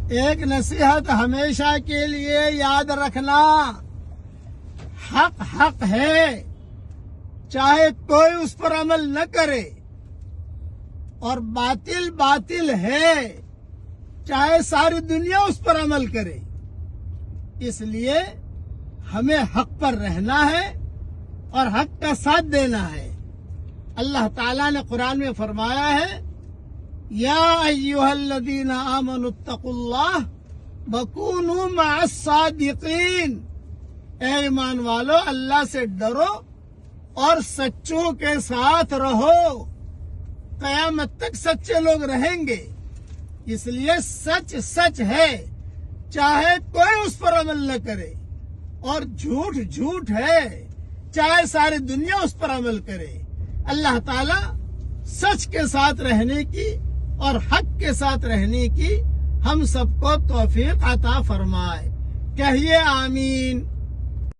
ایک نصیحت ہمیشہ کے لیے یاد رکھنا، حق حق ہے، چاہے کوئی اس پر عمل نہ کرے، اور باطل باطل ہے، چاہے ساری دنیا اس پر عمل کرے۔ اس لیے ہمیں حق پر رہنا ہے اور حق کا ساتھ دینا ہے۔ اللہ تعالیٰ نے قرآن میں فرمایا ہے، یا ایھا الذین آمنوا اتقوا اللہ وکونوا مع الصادقین، اے ایمان والو اللہ سے ڈرو اور سچوں کے ساتھ رہو۔ قیامت تک سچے لوگ رہیں گے، اس لیے سچ سچ ہے، چاہے کوئی اس پر عمل نہ کرے، اور جھوٹ جھوٹ ہے، چاہے ساری دنیا اس پر عمل کرے۔ اللہ تعالیٰ سچ کے ساتھ رہنے کی اور حق کے ساتھ رہنے کی ہم سب کو توفیق عطا فرمائے۔ کہیے آمین۔